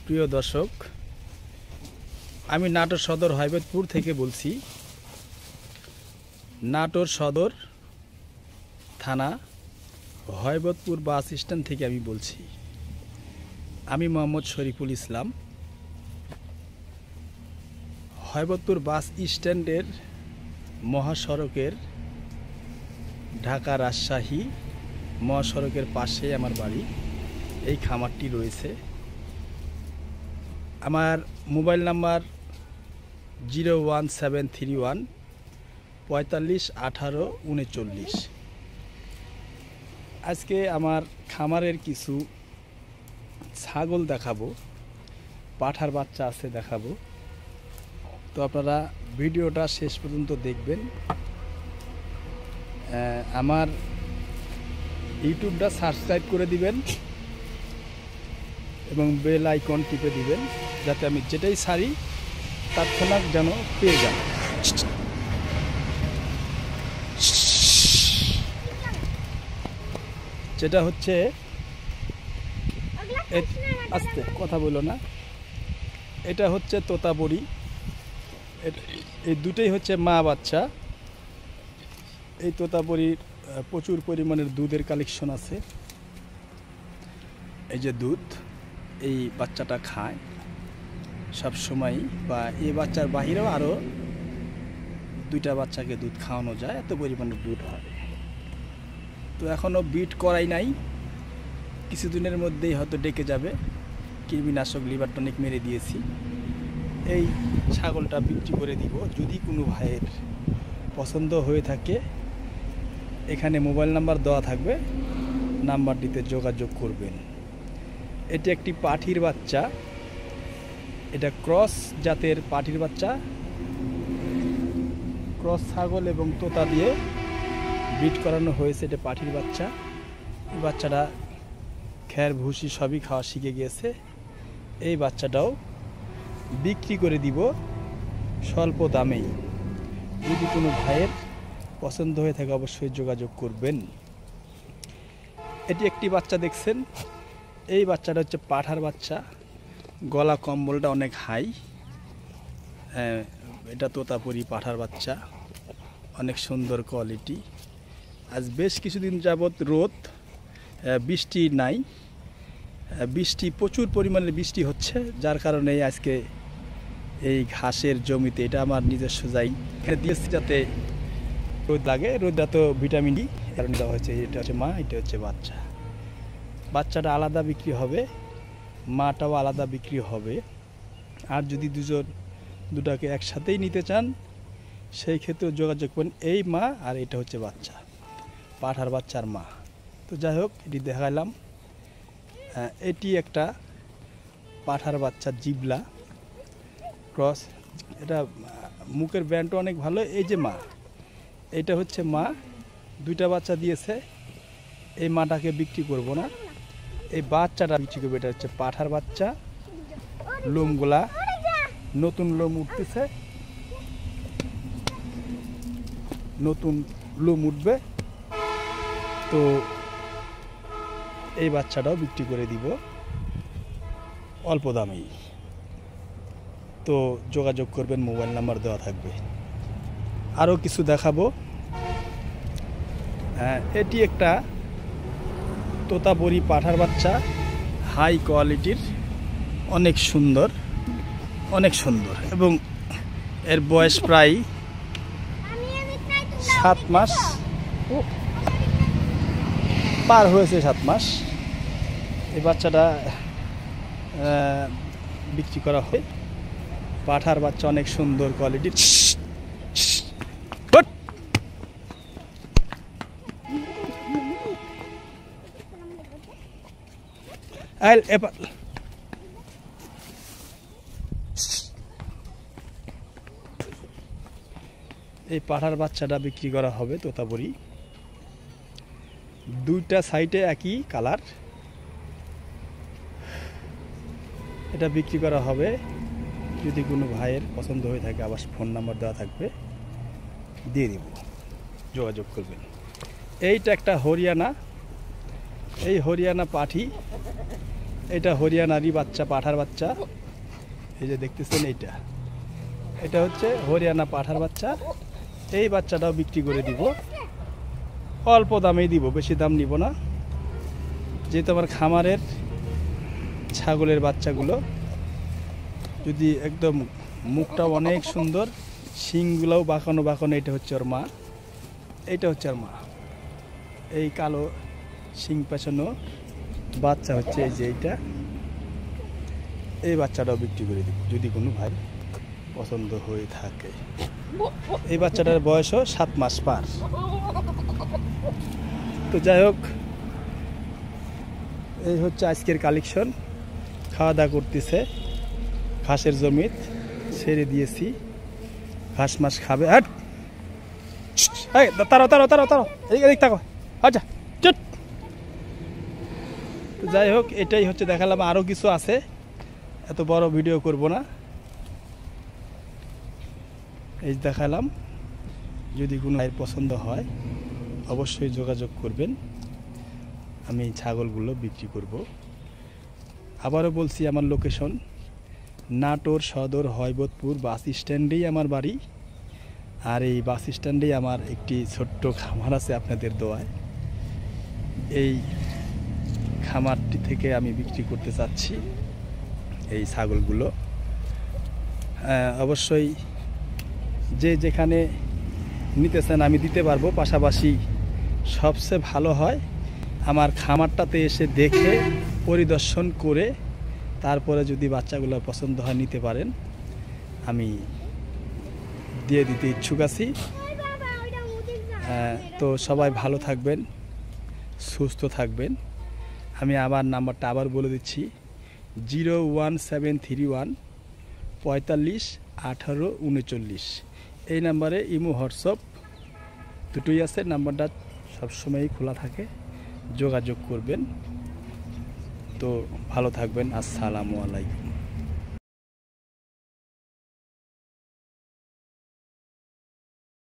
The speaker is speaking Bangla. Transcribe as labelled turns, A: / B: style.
A: প্রিয় দর্শক, আমি নাটোর সদর হয়বতপুর থেকে বলছি। নাটোর সদর থানা হয়বতপুর বাস স্ট্যান্ড থেকে আমি বলছি। আমি মোহাম্মদ শরীফুল ইসলাম। হয়বতপুর বাস স্ট্যান্ডের মহাসড়কের ঢাকা রাজশাহী মহাসড়কের পাশে আমার বাড়ি। এই খামারটি রয়েছে। আমার মোবাইল নাম্বার 01731 45 18 39। আজকে আমার খামারের কিছু ছাগল দেখাবো, পাঠার বাচ্চা আছে দেখাবো। তো আপনারা ভিডিওটা শেষ পর্যন্ত দেখবেন। আমার ইউটিউবটা সাবস্ক্রাইব করে দিবেন এবং বেল আইকন টিপে দিবেন, যাতে আমি যেটাই ছাড়ি তৎক্ষণাৎ যেন পেয়ে যান। যেটা হচ্ছে, আস্তে কথা বলো না, এটা হচ্ছে তোতাপুরি। এই দুটোই হচ্ছে মা বাচ্চা। এই তোতাপুরির প্রচুর পরিমাণের দুধের কালেকশন আছে। এই যে দুধ, এই বাচ্চাটা খায় সব সময়, বা এই বাচ্চার বাহিরেও আরও দুইটা বাচ্চাকে দুধ খাওয়ানো যায়, এত পরিমাণের দুধ হয়। তো এখনও বিট করাই নাই, কিছুদিনের মধ্যেই হয়তো ডেকে যাবে। কৃমিনাশক লিভার টনিক মেরে দিয়েছি। এই ছাগলটা বিক্রি করে দিব। যদি কোনো ভাইয়ের পছন্দ হয়ে থাকে, এখানে মোবাইল নাম্বার দেওয়া থাকবে, নাম্বারটিতে যোগাযোগ করবেন। এটি একটি পাঠির বাচ্চা। এটা ক্রস জাতের পাঠির বাচ্চা। ক্রস ছাগল এবং তোতা দিয়ে ব্রিড করানো হয়েছে। এটা পাঠির বাচ্চা। এই বাচ্চাটা খ্যার ভুসি সবই খাওয়া শিখে গিয়েছে। এই বাচ্চাটাও বিক্রি করে দিব স্বল্প দামেই। যদি কোনো ভাইয়ের পছন্দ হয়ে থাকে অবশ্যই যোগাযোগ করবেন। এটি একটি বাচ্চা দেখছেন। এই বাচ্চাটা হচ্ছে পাঠার বাচ্চা। গলা কম্বলটা অনেক হাই। এটা তোতাপুরি পাঠার বাচ্চা, অনেক সুন্দর কোয়ালিটি। আজ বেশ কিছুদিন যাবৎ রোদ, বৃষ্টি নাই। বৃষ্টি প্রচুর পরিমাণের বৃষ্টি হচ্ছে, যার কারণে আজকে এই ঘাসের জমিতে, এটা আমার নিজস্ব জায়গা, এখানে দিয়েছি যাতে রোদ লাগে। রোদটা তো ভিটামিন ডি কারণে দেওয়া হয়েছে। এটা হচ্ছে মা, এটা হচ্ছে বাচ্চা। বাচ্চাটা আলাদা বিক্রি হবে, মাটাও আলাদা বিক্রি হবে। আর যদি দুটাকে একসাথেই নিতে চান, সেই ক্ষেত্রে যোগাযোগ করুন। এই মা আর এটা হচ্ছে বাচ্চা, পাঠার বাচ্চার মা। তো যাই হোক, এটি দেখালাম। এটি একটা পাঠার বাচ্চা, জিবলা ক্রস। এটা মুখের ব্যান্ডটা অনেক ভালো। এই যে মা, এটা হচ্ছে মা, দুইটা বাচ্চা দিয়েছে। এই মাটাকে বিক্রি করব না, এই বাচ্চাটা বিক্রি করবে। এটা হচ্ছে পাঠার বাচ্চা। লোমগুলা নতুন লোম উঠতেছে, নতুন লোম উঠবে। তো এই বাচ্চাটাও বিক্রি করে দিব অল্প দামেই। তো যোগাযোগ করবেন, মোবাইল নাম্বার দেওয়া থাকবে। আরও কিছু দেখাবো। এটি একটা তোতাপুরি পাঠার বাচ্চা, হাই কোয়ালিটির, অনেক সুন্দর, অনেক সুন্দর। এবং এর বয়স প্রায় 7 মাস পার হয়েছে, 7 মাস। এই বাচ্চাটা বিক্রি করা হয়। পাঠার বাচ্চা অনেক সুন্দর কোয়ালিটির। এই পাঠার বাচ্চাটা বিক্রি করা হবে তোতাপুরি। দুইটা সাইডে একই কালার। এটা বিক্রি করা হবে। যদি কোনো ভাইয়ের পছন্দ হয়ে থাকে, আবার ফোন নাম্বার দেওয়া থাকবে, দিয়ে দিব, যোগাযোগ করবেন। এইটা একটা হরিয়ানা। এই হরিয়ানা পাঠি এটা হরিয়ানারি বাচ্চা, পাঠার বাচ্চা। এই যে দেখতেছেন এটা হচ্ছে হরিয়ানা পাঠার বাচ্চা। এই বাচ্চাটাও বিক্রি করে দিব, অল্প দামেই দিব, বেশি দাম নিব না। যেহেতু আমার খামারের ছাগলের বাচ্চাগুলো যদি একদম মুখটাও অনেক সুন্দর, শিংগুলোও বাঁকানো বাঁকানো। এটা হচ্ছে ওর মা, এইটা হচ্ছে ওর মা। এই কালো শিং পেছানো বাচ্চা হচ্ছে এই যে এইটা। এই বাচ্চাটাও বিক্রি করে দিব যদি কোনো ভাই পছন্দ হয়ে থাকে। এই বাচ্চাটার বয়সও 7 মাস পার। তো যাই হোক, এই হচ্ছে আজকের কালেকশন। খাওয়া দাওয়া করতেছে, ঘাসের জমিত ছেড়ে দিয়েছি, ঘাস মাস খাবে। আচ্ছা, তো যাই হোক, এটাই হচ্ছে দেখালাম। আরও কিছু আছে, এত বড় ভিডিও করব না, এই দেখালাম। যদি কোনো ভাইয়ের পছন্দ হয় অবশ্যই যোগাযোগ করবেন, আমি ছাগলগুলো বিক্রি করব। আবারও বলছি, আমার লোকেশন নাটোর সদর হয়বতপুর বাস স্ট্যান্ডেই আমার বাড়ি। আর এই বাস স্ট্যান্ডেই আমার একটি ছোট্ট খামার আছে আপনাদের দোয়ায়। এই খামারটি থেকে আমি বিক্রি করতে চাচ্ছি এই ছাগলগুলো। অবশ্যই যে যেখানে নিতেছেন আমি দিতে পারবো। পাশাপাশি সবচেয়ে ভালো হয় আমার খামারটাতে এসে দেখে পরিদর্শন করে তারপরে যদি বাচ্চাগুলো পছন্দ হয় নিতে পারেন, আমি দিয়ে দিতে ইচ্ছুক আছি। তো সবাই ভালো থাকবেন, সুস্থ থাকবেন। আমি আবার নাম্বারটা আবার বলে দিচ্ছি, 01731 45 18 39। এই নাম্বারে ইমো হোয়াটসঅ্যাপ দুটোই আছে। নাম্বারটা সবসময়ই খোলা থাকে, যোগাযোগ করবেন। তো ভালো থাকবেন। আসসালামু আলাইকুম।